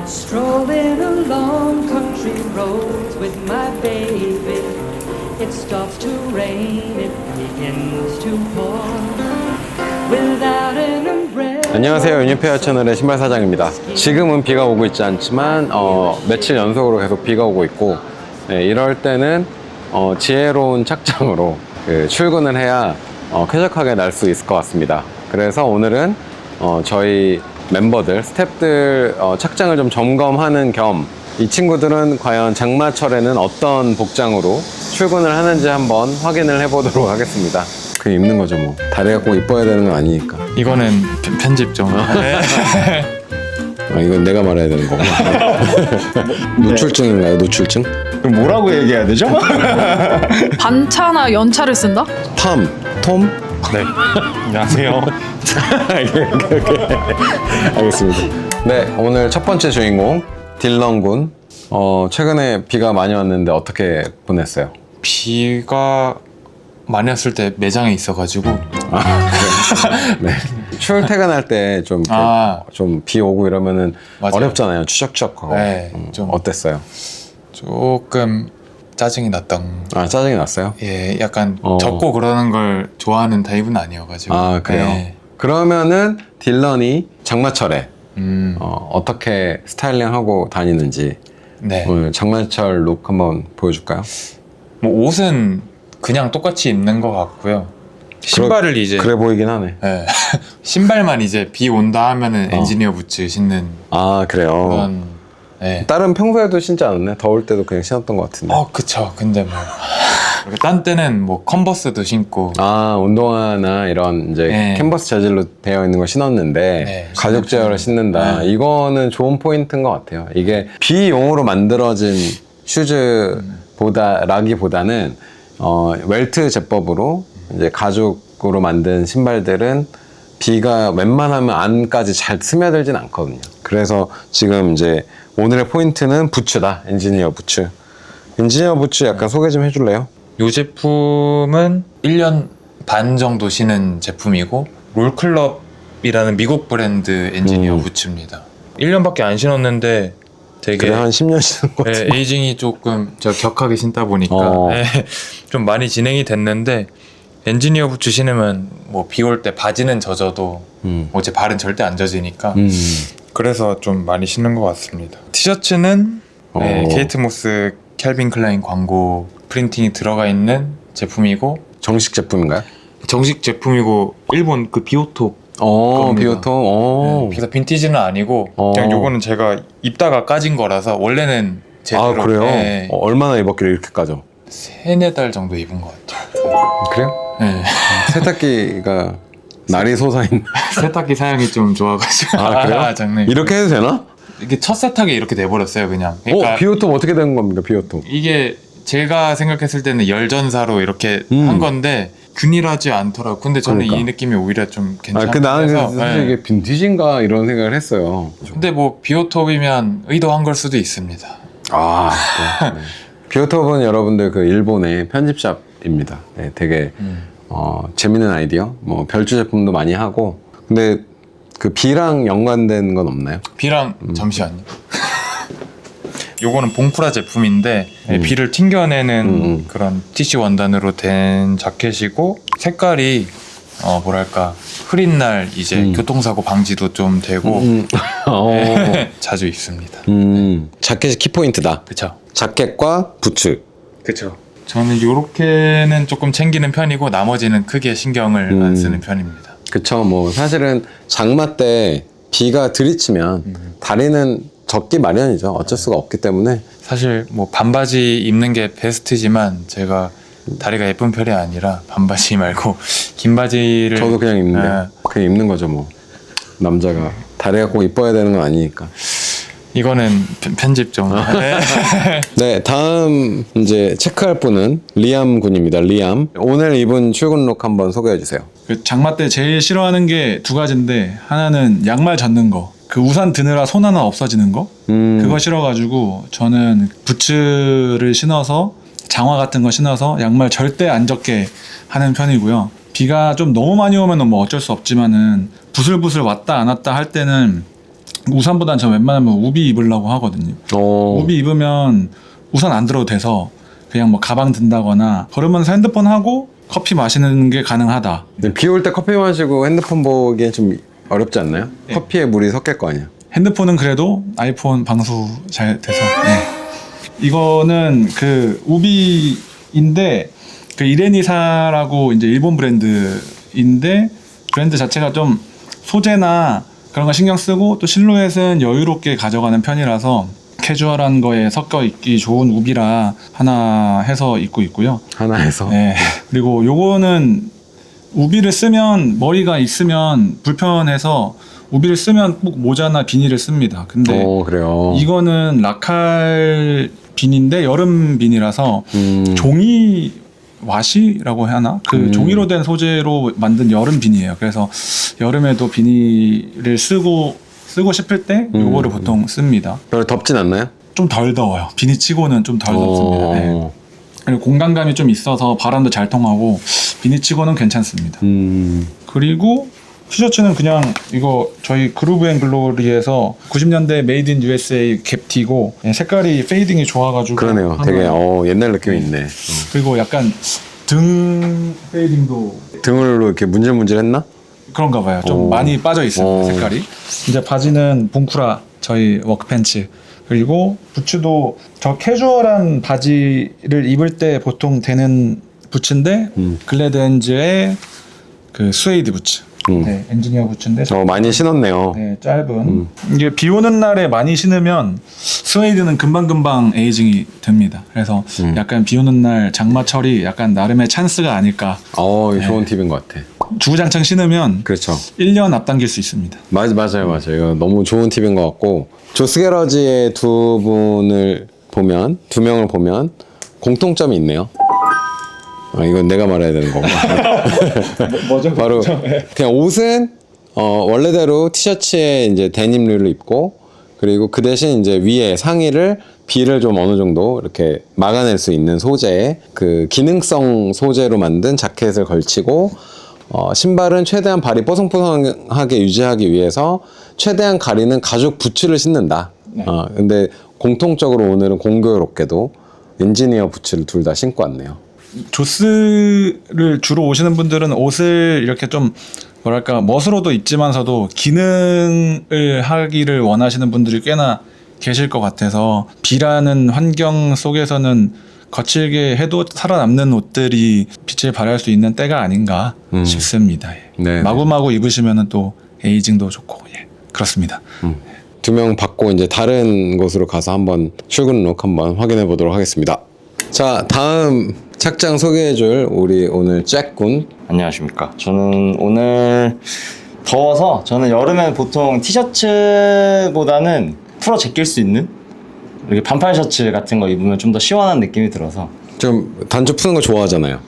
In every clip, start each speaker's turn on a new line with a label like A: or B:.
A: Strolling along country roads with my baby. It starts to rain, it begins to pour. Without an umbrella.
B: 안녕하세요. 유니페어 채널의 신발 사장입니다. 지금은 비가 오고 있지 않지만 며칠 연속으로 계속 비가 오고 있고, 이럴 때는 지혜로운 착장으로 출근을 해야 쾌적하게 날 수 있을 것 같습니다. 그래서 오늘은 저희 멤버들, 스태프들 착장을 좀 점검하는 겸 이 친구들은 과연 장마철에는 어떤 복장으로 출근을 하는지 한번 확인을 해보도록 하겠습니다. 그냥 입는 거죠 뭐. 다리가 꼭 이뻐야 되는 건 아니니까.
C: 이거는 편집 좀.
B: 이건 내가 말해야 되는 거구나. 노출증인가요? 노출증?
D: 그럼 뭐라고 얘기해야 되죠?
E: 반차나 연차를 쓴다?
B: 톰?
D: 네. 안녕하세요.
B: 알겠습니다. 네, 오늘 첫 번째 주인공 딜런 군. 최근에 비가 많이 왔는데 어떻게 보냈어요?
C: 비가 많이 왔을 때 매장에 있어가지고.
B: 네. 출퇴근할 때 좀 비 오고 이러면은
C: 맞아요.
B: 어렵잖아요. 추적추적하고.
C: 네, 좀
B: 어땠어요?
C: 조금 짜증이 났던.
B: 짜증이 났어요?
C: 예, 약간 적고 그러는 걸 좋아하는 타입은 아니어가지고.
B: 그래요?
C: 네.
B: 그러면은 딜런이 장마철에 어떻게 스타일링하고 다니는지
C: 네.
B: 오늘 장마철 룩 한번 보여줄까요?
C: 뭐 옷은 그냥 똑같이 입는 것 같고요. 신발을 이제.
B: 그래 보이긴 하네.
C: 네. 신발만 이제 비 온다 하면은 엔지니어 부츠 신는
B: 그래요?
C: 그런. 네.
B: 다른 평소에도 신지 않았네? 더울 때도 그냥 신었던 것 같은데.
C: 그쵸. 근데 뭐. 딴 때는 뭐 컨버스도 신고.
B: 운동화나 이런 이제 캔버스 재질로 되어 있는 걸 신었는데 가죽 제어를 신는다. 이거는 좋은 포인트인 것 같아요. 이게 비용으로 만들어진 슈즈라기보다는 웰트 제법으로 이제 가죽으로 만든 신발들은 비가 웬만하면 안까지 잘 스며들진 않거든요. 그래서 지금 이제 오늘의 포인트는 부츠다. 엔지니어 부츠. 엔지니어 부츠 약간 소개 좀 해줄래요?
C: 이 제품은 1년 반 정도 신은 제품이고 롤클럽이라는 미국 브랜드 엔지니어 부츠입니다. 1년밖에 안 신었는데 되게
B: 그래 한 10년 신은 것 같은데.
C: 에이징이 조금 격하게 신다 보니까 좀 많이 진행이 됐는데 엔지니어 부츠 신으면 뭐 비 올 때 바지는 젖어도 제 발은 절대 안 젖으니까 그래서 좀 많이 신는 것 같습니다. 티셔츠는 케이트 모스 캘빈 클라인 광고 프린팅이 들어가 있는 제품이고
B: 정식 제품인가요?
C: 정식 제품이고 일본 그 비오토
B: 비오토.
C: 그래서 빈티지는 아니고 그냥 요거는 제가 입다가 까진 거라서 원래는 제대로
B: 그래요? 얼마나 입었길래 이렇게 까져?
C: 3-4달 정도 입은 것 같아요.
B: 그래요?
C: 네.
B: 세탁기가 날이 솟아있는.
C: 세탁기 사양이 좀 좋아가지고.
B: 그래요?
C: 장난.
B: 이렇게 해도 되나?
C: 이게 첫 세탁에 이렇게 돼버렸어요 그냥. 그러니까
B: 비오토 어떻게 된 겁니까? 비오토
C: 이게 제가 생각했을 때는 열전사로 이렇게 한 건데 균일하지 않더라고. 근데 저는 이 느낌이 오히려 좀 괜찮아서.
B: 나는 사실 이게 빈티지인가 이런 생각을 했어요.
C: 근데 뭐 비오톱이면 의도한 걸 수도 있습니다.
B: 네. 비오톱은 여러분들 그 일본의 편집샵입니다. 네, 되게 재밌는 아이디어. 뭐 별주 제품도 많이 하고. 근데 그 비랑 연관된 건 없나요?
C: 비랑 잠시만요. 요거는 봉프라 제품인데 비를 튕겨내는 그런 TC 원단으로 된 자켓이고 색깔이 뭐랄까 흐린 날 이제 교통사고 방지도 좀 되고 자주 입습니다.
B: 자켓이 키포인트다.
C: 그쵸.
B: 자켓과 부츠.
C: 그쵸. 저는 요렇게는 조금 챙기는 편이고 나머지는 크게 신경을 안 쓰는 편입니다.
B: 그쵸. 뭐 사실은 장마 때 비가 들이치면 다리는 젖기 마련이죠. 어쩔 수가 없기 때문에.
C: 사실 뭐 반바지 입는 게 베스트지만 제가 다리가 예쁜 편이 아니라 반바지 말고 긴 바지를.
B: 저도 그냥 입는데 그냥 입는 거죠 뭐. 남자가 다리가 꼭 이뻐야 되는 건 아니니까.
C: 이거는 편집 좀.
B: 네, 다음 이제 체크할 분은 리암 군입니다. 리암. 오늘 입은 출근 룩 한번 소개해 주세요.
D: 그 장마 때 제일 싫어하는 게 두 가지인데 하나는 양말 젖는 거. 그 우산 드느라 손 하나 없어지는 거. 그거 싫어가지고 저는 부츠를 신어서 장화 같은 거 신어서 양말 절대 안 젖게 하는 편이고요. 비가 좀 너무 많이 오면은 뭐 어쩔 수 없지만은 부슬부슬 왔다 안 왔다 할 때는 우산보단 저 웬만하면 우비 입으려고 하거든요. 우비 입으면 우산 안 들어도 돼서 그냥 뭐 가방 든다거나 걸으면서 핸드폰 하고 커피 마시는 게 가능하다.
B: 비 올 때 커피 마시고 핸드폰 보기엔 좀 어렵지 않나요?
D: 네.
B: 커피에 물이 섞일 거 아니야.
D: 핸드폰은 그래도 아이폰 방수 잘 돼서. 네. 이거는 그 우비인데 그 이레니사라고 이제 일본 브랜드인데 브랜드 자체가 좀 소재나 그런 거 신경 쓰고 또 실루엣은 여유롭게 가져가는 편이라서 캐주얼한 거에 섞여 있기 좋은 우비라 하나 해서 입고 있고요.
B: 하나 해서.
D: 네. 그리고 요거는 우비를 쓰면 머리가 있으면 불편해서 우비를 쓰면 꼭 모자나 비닐을 씁니다. 근데
B: 그래요.
D: 이거는 라칼 비니인데 여름 비니라서 종이 와시라고 해야 하나? 그 종이로 된 소재로 만든 여름 비니예요. 그래서 여름에도 비니를 쓰고 싶을 때 요거를 보통 씁니다.
B: 별로 덥진 않나요?
D: 좀 덜 더워요. 비니 치고는 좀 덜 덥습니다. 네. 그리고 공간감이 좀 있어서 바람도 잘 통하고 비니 치고는 괜찮습니다. 그리고 티셔츠는 그냥 이거 저희 그루브 앤 글로리에서 90년대 메이드 인 USA 갭티고 색깔이 페이딩이 좋아가지고
B: 그러네요. 되게 옛날 느낌이 있네.
D: 그리고 약간 등 페이딩도
B: 등으로 이렇게 문질문질했나?
D: 그런가 봐요. 좀 많이 빠져 있어요. 색깔이. 이제 바지는 봉쿠라 저희 워크팬츠 그리고 부츠도 저 캐주얼한 바지를 입을 때 보통 되는 부츠인데 글래드엔즈의 그 스웨이드 부츠. 네, 엔지니어 부츠인데
B: 많이 신었네요.
D: 네, 짧은 이게 비 오는 날에 많이 신으면 스웨이드는 금방금방 에이징이 됩니다. 그래서 약간 비 오는 날 장마철이 약간 나름의 찬스가 아닐까.
B: 좋은 팁인 것 같아.
D: 주구장창 신으면
B: 그렇죠.
D: 1년 앞당길 수 있습니다.
B: 맞아요. 이거 너무 좋은 팁인 것 같고 조스 게러지의 두 명을 보면 공통점이 있네요. 이건 내가 말해야 되는 거고.
D: 뭐죠?
B: 바로 그냥 옷은 원래대로 티셔츠에 이제 데님류를 입고 그리고 그 대신 이제 위에 상의를 비를 좀 어느 정도 이렇게 막아낼 수 있는 소재의 그 기능성 소재로 만든 자켓을 걸치고 신발은 최대한 발이 뽀송뽀송하게 유지하기 위해서 최대한 가리는 가죽 부츠를 신는다. 근데 공통적으로 오늘은 공교롭게도 엔지니어 부츠를 둘 다 신고 왔네요.
D: 조스를 주로 오시는 분들은 옷을 이렇게 좀 뭐랄까 멋으로도 입지만서도 기능을 하기를 원하시는 분들이 꽤나 계실 것 같아서 비라는 환경 속에서는 거칠게 해도 살아남는 옷들이 빛을 발할 수 있는 때가 아닌가 싶습니다.
B: 네.
D: 마구마구 입으시면 또 에이징도 좋고 그렇습니다.
B: 두 명 받고 이제 다른 곳으로 가서 한번 출근 룩 한번 확인해 보도록 하겠습니다. 자, 다음 착장 소개해줄 우리 오늘 잭군.
E: 안녕하십니까. 저는 오늘 더워서 저는 여름에 보통 티셔츠보다는 풀어 제낄 수 있는 이렇게 반팔 셔츠 같은 거 입으면 좀 더 시원한 느낌이 들어서
B: 좀 단추 푸는 거 좋아하잖아요.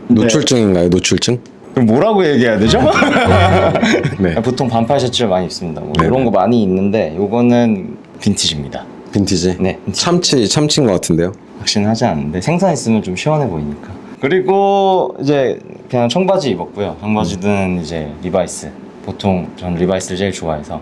B: 노출증인가요? 노출증?
E: 그럼 뭐라고 얘기해야 되죠?
B: 네.
E: 보통 반팔 셔츠를 많이 입습니다. 뭐
B: 네네.
E: 이런 거 많이 입는데 요거는 빈티지입니다.
B: 빈티지?
E: 네, 빈티지.
B: 참치인 것 같은데요?
E: 확신은 하지 않는데 생선 있으면 좀 시원해 보이니까. 그리고 이제 그냥 청바지 입었고요. 청바지는 이제 리바이스. 보통 전 리바이스를 제일 좋아해서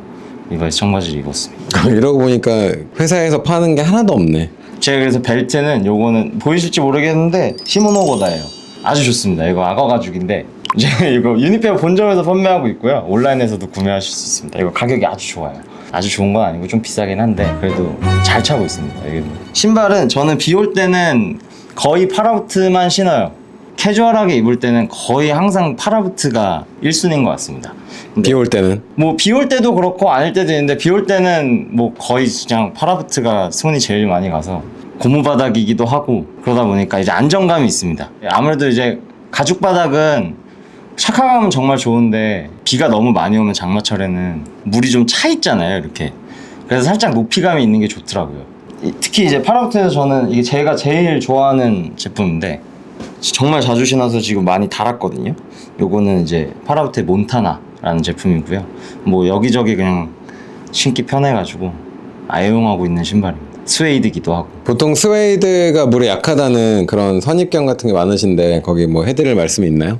E: 리바이스 청바지를 입었습니다.
B: 이러고 보니까 회사에서 파는 게 하나도 없네.
E: 제가 그래서 벨트는 요거는 보이실지 모르겠는데 시모노고다예요. 아주 좋습니다. 이거 악어 가죽인데 이제 이거 유니페어 본점에서 판매하고 있고요. 온라인에서도 구매하실 수 있습니다. 이거 가격이 아주 좋아요. 아주 좋은 건 아니고 좀 비싸긴 한데 그래도 잘 차고 있습니다. 이게 신발은 저는 비 올 때는 거의 파라부트만 신어요. 캐주얼하게 입을 때는 거의 항상 파라부트가 1순위인 것 같습니다.
B: 비 올 때는?
E: 뭐 비 올 때도 그렇고 아닐 때도 있는데 비 올 때는 뭐 거의 그냥 파라부트가 손이 제일 많이 가서 고무 바닥이기도 하고 그러다 보니까 이제 안정감이 있습니다. 아무래도 이제 가죽 바닥은 샤카감은 정말 좋은데 비가 너무 많이 오면 장마철에는 물이 좀 차 있잖아요, 이렇게. 그래서 살짝 높이감이 있는 게 좋더라고요. 특히 이제 파라부트에서 저는 이게 제가 제일 좋아하는 제품인데 정말 자주 신어서 지금 많이 달았거든요. 요거는 이제 파라부트의 몬타나라는 제품이고요. 뭐 여기저기 그냥 신기 편해가지고 애용하고 있는 신발입니다. 스웨이드기도 하고.
B: 보통 스웨이드가 물에 약하다는 그런 선입견 같은 게 많으신데 거기 뭐 해드릴 말씀이 있나요?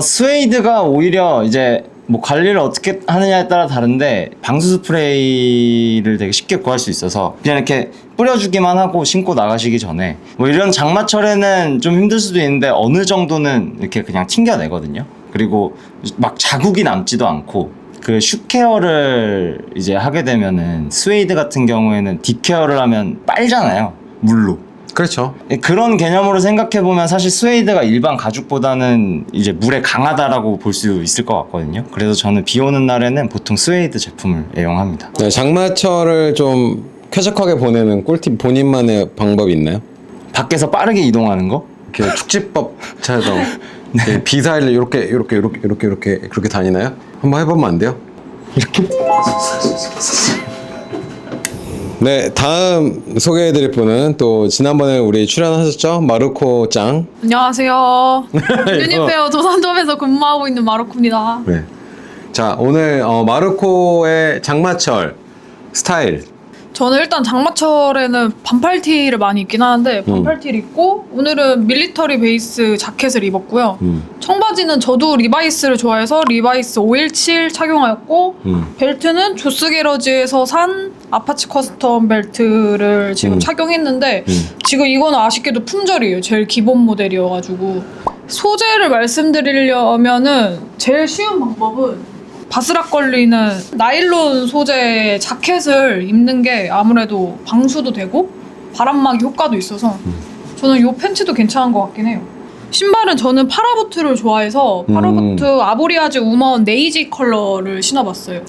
E: 스웨이드가 오히려 이제 뭐 관리를 어떻게 하느냐에 따라 다른데 방수 스프레이를 되게 쉽게 구할 수 있어서 그냥 이렇게 뿌려주기만 하고 신고 나가시기 전에 뭐 이런 장마철에는 좀 힘들 수도 있는데 어느 정도는 이렇게 그냥 튕겨내거든요. 그리고 막 자국이 남지도 않고 그 슈케어를 이제 하게 되면은 스웨이드 같은 경우에는 딥케어를 하면 빨잖아요. 물로.
B: 그렇죠.
E: 그런 개념으로 생각해보면 사실 스웨이드가 일반 가죽보다는 이제 물에 강하다라고 볼 수 있을 것 같거든요. 그래서 저는 비 오는 날에는 보통 스웨이드 제품을 애용합니다.
B: 네, 장마철을 좀 쾌적하게 보내는 꿀팁 본인만의 방법이 있나요?
E: 밖에서 빠르게 이동하는 거?
B: 이렇게 축지법처럼 네. 비사일을 이렇게 그렇게 다니나요? 한번 해보면 안 돼요?
E: 이렇게?
B: 네, 다음 소개해드릴 분은 또 지난번에 우리 출연하셨죠? 마르코 짱.
F: 안녕하세요. 유니페어 도산점에서 근무하고 있는 마르코입니다.
B: 네. 자, 오늘 마르코의 장마철 스타일.
F: 저는 일단 장마철에는 반팔티를 많이 입긴 하는데 반팔티를 입고 오늘은 밀리터리 베이스 자켓을 입었고요. 청바지는 저도 리바이스를 좋아해서 리바이스 517 착용하였고 벨트는 조스 게러지에서 산 아파치 커스텀 벨트를 지금 착용했는데 지금 이거는 아쉽게도 품절이에요. 제일 기본 모델이어가지고 소재를 말씀드리려면은 제일 쉬운 방법은 바스락거리는 나일론 소재 자켓을 입는 게 아무래도 방수도 되고 바람막이 효과도 있어서 저는 이 팬츠도 괜찮은 것 같긴 해요. 신발은 저는 파라부트를 좋아해서 파라부트 아보리아즈 우먼 네이지 컬러를 신어봤어요.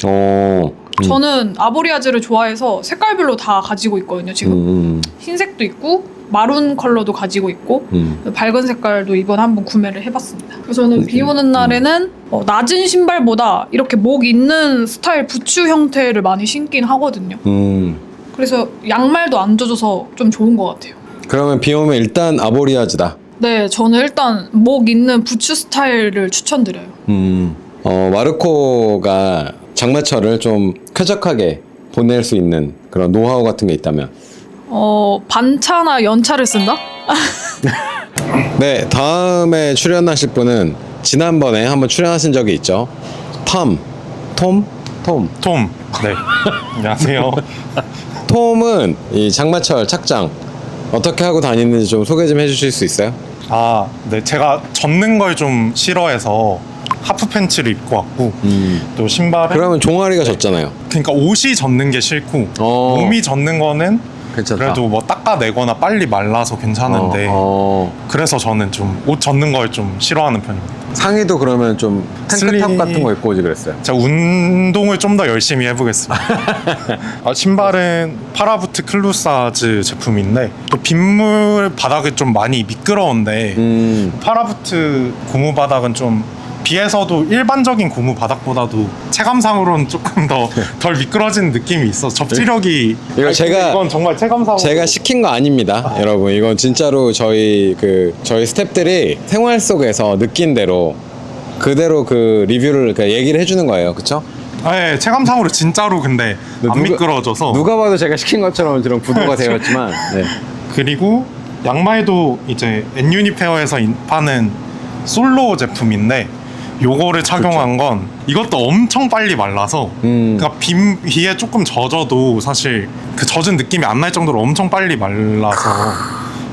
F: 저는 아보리아즈를 좋아해서 색깔별로 다 가지고 있거든요. 지금 흰색도 있고 마룬 컬러도 가지고 있고 밝은 색깔도 이번에 한번 구매를 해봤습니다. 그래서 저는 비 오는 날에는 낮은 신발보다 이렇게 목 있는 스타일 부츠 형태를 많이 신긴 하거든요. 그래서 양말도 안 젖어서 좀 좋은 것 같아요.
B: 그러면 비 오면 일단 아보리아즈다.
F: 네, 저는 일단 목 있는 부츠 스타일을 추천드려요.
B: 마르코가 장마철을 좀 쾌적하게 보낼 수 있는 그런 노하우 같은 게 있다면?
F: 반차나 연차를 쓴다?
B: 네, 다음에 출연하실 분은 지난번에 한번 출연하신 적이 있죠. 톰.
G: 네. 안녕하세요.
B: 톰은 이 장마철 착장 어떻게 하고 다니는지 좀 소개 좀 해주실 수 있어요?
G: 아, 네. 제가 젖는 걸 좀 싫어해서 하프 팬츠를 입고 왔고 또 신발은
B: 그러면 종아리가 젖잖아요.
G: 그러니까 옷이 젖는 게 싫고 몸이 젖는 거는
B: 괜찮다.
G: 그래도 뭐 닦아내거나 빨리 말라서 괜찮은데 그래서 저는 좀 옷 젖는 걸 좀 싫어하는 편입니다.
B: 상의도 그러면 좀 탱크탑
G: 슬리-
B: 같은 거 입고 오지 그랬어요.
G: 제가 운동을 좀 더 열심히 해보겠습니다. 신발은 파라부트 클루사즈 제품인데 또 빗물 바닥이 좀 많이 미끄러운데 파라부트 고무 바닥은 좀 비에서도 일반적인 고무 바닥보다도 체감상으로는 조금 더 덜 미끄러지는 느낌이 있어. 접지력이
B: 이거
G: 이건 정말 체감상으로
B: 제가 시킨 거 아닙니다, 여러분. 이건 진짜로 저희 스태프들이 생활 속에서 느낀 대로 그대로 그 리뷰를 얘기를 해주는 거예요, 그렇죠?
G: 네, 체감상으로 진짜로 근데 안 미끄러져서
B: 누가 봐도 제가 시킨 것처럼 그런 구도가 되어 있지만. 네.
G: 그리고 양말도 이제 엔유니페어에서 파는 솔로 제품인데 요거를 착용한 건 이것도 엄청 빨리 말라서 그러니까 비에 조금 젖어도 사실 그 젖은 느낌이 안 날 정도로 엄청 빨리 말라서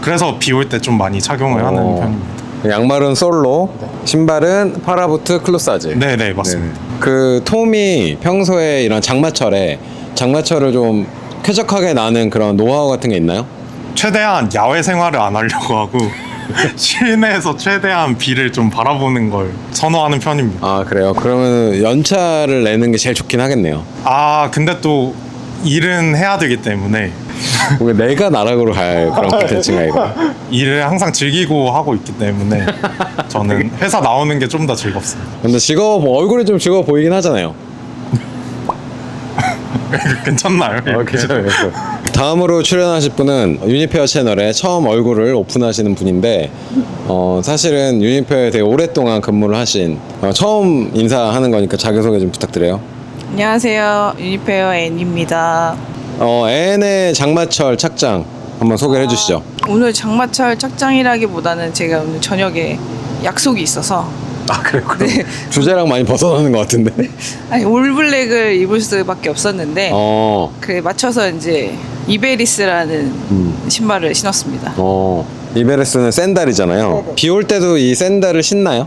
G: 그래서 비 올 때 좀 많이 착용을 하는 편입니다.
B: 양말은 솔로, 신발은 파라부트 클로사즈.
G: 네네 맞습니다.
B: 그 톰이 평소에 이런 장마철을 좀 쾌적하게 나는 그런 노하우 같은 게 있나요?
G: 최대한 야외 생활을 안 하려고 하고 실내에서 최대한 비를 좀 바라보는 걸 선호하는 편입니다.
B: 아, 그래요? 그러면 연차를 내는 게 제일 좋긴 하겠네요.
G: 아 근데 또 일은 해야 되기 때문에
B: 우리 내가 나락으로 갈 그런 콘텐츠인가 이거?
G: 일을 항상 즐기고 하고 있기 때문에 저는 회사 나오는 게 좀 더 즐겁습니다.
B: 근데 얼굴이 좀 즐거워 보이긴 하잖아요.
G: 괜찮나요?
B: 괜찮아요. 다음으로 출연하실 분은 유니페어 채널에 처음 얼굴을 오픈하시는 분인데 사실은 유니페어에 되게 오랫동안 근무를 하신 처음 인사하는 거니까 자기소개 좀 부탁드려요.
H: 안녕하세요. 유니페어 앤입니다.
B: AN의 장마철 착장 한번 소개를 해주시죠.
H: 오늘 장마철 착장이라기보다는 제가 오늘 저녁에 약속이 있어서
B: 아 그래요? 그럼
H: 네.
B: 주제랑 많이 벗어나는 것 같은데.
H: 아니 올블랙을 입을 수밖에 없었는데 그 맞춰서 이제 이베리스라는 신발을 신었습니다.
B: 이베리스는 샌들이잖아요. 비 올 때도 이 샌들을 신나요?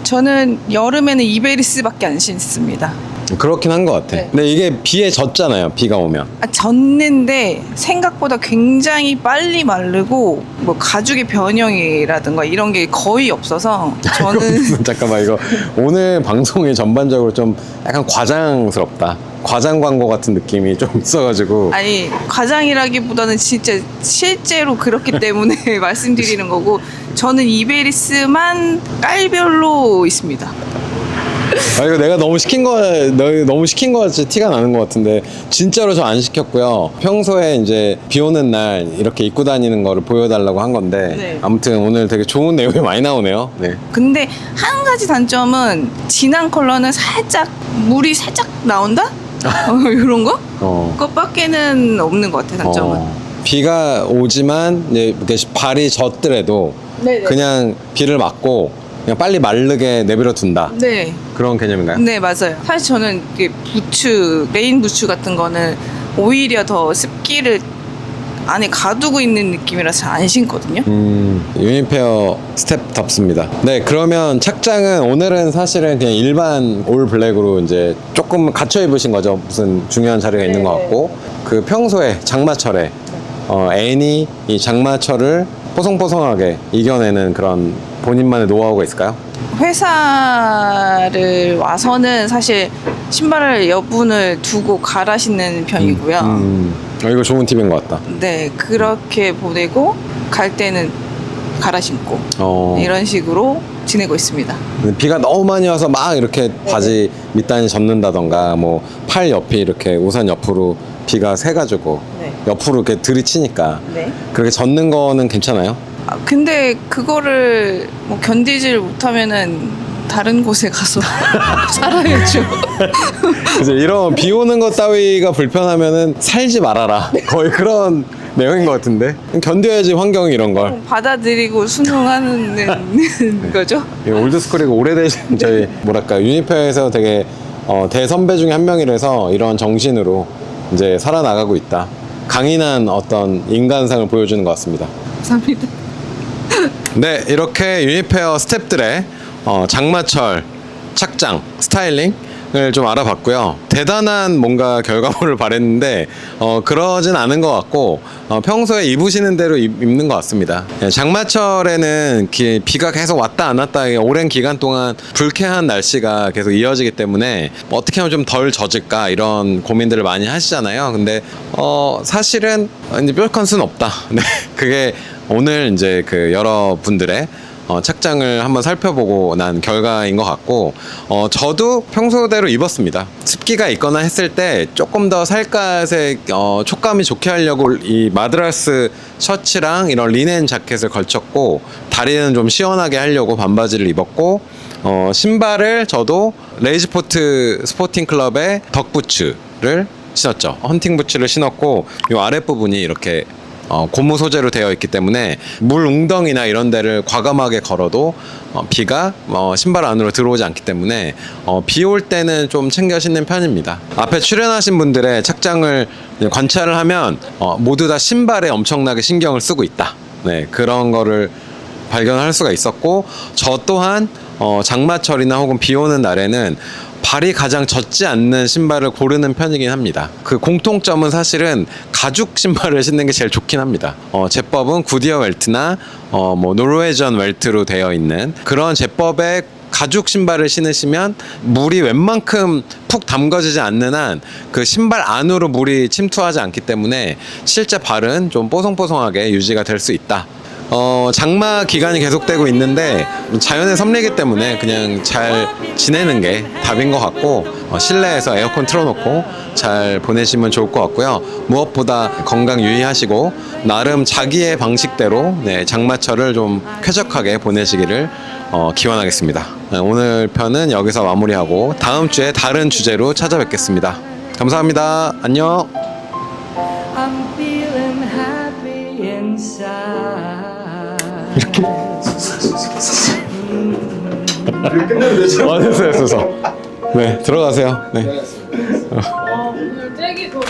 H: 저는 여름에는 이베리스밖에 안 신습니다.
B: 그렇긴 한 것 같아.
H: 네.
B: 근데 이게 비에 젖잖아요. 비가 오면.
H: 젖는데 생각보다 굉장히 빨리 마르고 뭐 가죽의 변형이라든가 이런 게 거의 없어서 저는
B: 잠깐만 이거 오늘 방송이 전반적으로 좀 약간 과장스럽다. 과장 광고 같은 느낌이 좀 있어가지고.
H: 아니 과장이라기보다는 진짜 실제로 그렇기 때문에 말씀드리는 거고 저는 이베리스만 깔별로 있습니다.
B: 이거 내가 너무 시킨 거 같이 티가 나는 것 같은데 진짜로 저 안 시켰고요. 평소에 이제 비 오는 날 이렇게 입고 다니는 거를 보여달라고 한 건데
H: 네.
B: 아무튼 오늘 되게 좋은 내용이 많이 나오네요. 네.
H: 근데 한 가지 단점은 진한 컬러는 살짝 물이 살짝 나온다? 이런 거? 그것밖에는 없는 것 같아 단점은.
B: 비가 오지만 이제 이렇게 발이 젖더라도
H: 네네.
B: 그냥 비를 맞고 그냥 빨리 마르게 내버려 둔다.
H: 네.
B: 그런 개념인가요?
H: 네 맞아요. 사실 저는 이게 부츠 레인 부츠 같은 거는 오히려 더 습기를 안에 가두고 있는 느낌이라서 잘 안 신거든요.
B: 유니페어 스텝답습니다. 네, 그러면 착장은 오늘은 사실은 그냥 일반 올 블랙으로 이제 조금 갖춰 입으신 거죠. 무슨 중요한 자리가 있는 것 같고 그 평소에 장마철에 애니 이 장마철을 뽀송뽀송하게 이겨내는 그런 본인만의 노하우가 있을까요?
H: 회사를 와서는 사실 신발을 여분을 두고 갈아 신는 편이고요.
B: 이거 좋은 팁인 것 같다.
H: 네, 그렇게 보내고 갈 때는 갈아 신고 이런 식으로 지내고 있습니다.
B: 비가 너무 많이 와서 막 이렇게 바지 밑단이 젖는다던가 뭐 팔 옆이 이렇게 우산 옆으로 비가 새가지고
H: 네.
B: 옆으로 이렇게 들이치니까
H: 네.
B: 그렇게 젖는 거는 괜찮아요?
H: 근데 그거를 뭐 견디질 못하면은 다른 곳에 가서 살아야죠.
B: 그래서 이런 비 오는 것 따위가 불편하면은 살지 말아라. 거의 그런 내용인 것 같은데. 견뎌야지 환경이 이런 걸.
H: 받아들이고 순응하는 거죠.
B: 올드스쿨이고 오래되신 저희 뭐랄까 유니페어에서 되게 대선배 중에 한 명이라서 이런 정신으로 이제 살아나가고 있다. 강인한 어떤 인간상을 보여주는 것 같습니다.
H: 감사합니다.
B: 네, 이렇게 유니페어 스태프들의 장마철 착장, 스타일링을 좀 알아봤고요. 대단한 뭔가 결과물을 바랬는데 그러진 않은 것 같고 평소에 입으시는 대로 입는 것 같습니다. 장마철에는 비가 계속 왔다 안 왔다 오랜 기간 동안 불쾌한 날씨가 계속 이어지기 때문에 어떻게 하면 좀 덜 젖을까 이런 고민들을 많이 하시잖아요. 근데 사실은 이제 뾰족한 수는 없다. 네, 그게 오늘 이제 그 여러분들의 착장을 한번 살펴보고 난 결과인 것 같고 저도 평소대로 입었습니다. 습기가 있거나 했을 때 조금 더 살갗에 촉감이 좋게 하려고 이 마드라스 셔츠랑 이런 리넨 자켓을 걸쳤고 다리는 좀 시원하게 하려고 반바지를 입었고 신발을 저도 레이지포트 스포팅 클럽의 덕부츠를 신었죠. 헌팅 부츠를 신었고 이 아랫부분이 이렇게 고무 소재로 되어 있기 때문에 물 웅덩이나 이런 데를 과감하게 걸어도 비가 신발 안으로 들어오지 않기 때문에 비 올 때는 좀 챙겨 신는 편입니다. 앞에 출연하신 분들의 착장을 관찰을 하면 모두 다 신발에 엄청나게 신경을 쓰고 있다. 네, 그런 거를 발견할 수가 있었고 저 또한 장마철이나 혹은 비 오는 날에는 발이 가장 젖지 않는 신발을 고르는 편이긴 합니다. 그 공통점은 사실은 가죽 신발을 신는 게 제일 좋긴 합니다. 제법은 구디어 웰트나 뭐 노르웨이전 웰트로 되어 있는 그런 제법의 가죽 신발을 신으시면 물이 웬만큼 푹 담궈지지 않는 한 그 신발 안으로 물이 침투하지 않기 때문에 실제 발은 좀 뽀송뽀송하게 유지가 될 수 있다. 장마 기간이 계속되고 있는데 자연의 섭리이기 때문에 그냥 잘 지내는 게 답인 것 같고 실내에서 에어컨 틀어놓고 잘 보내시면 좋을 것 같고요. 무엇보다 건강 유의하시고 나름 자기의 방식대로 장마철을 좀 쾌적하게 보내시기를 기원하겠습니다. 오늘 편은 여기서 마무리하고 다음 주에 다른 주제로 찾아뵙겠습니다. 감사합니다. 안녕.
A: inside.
B: 됐어요. 네, 들어가세요. 네.
F: 오늘 잭이 더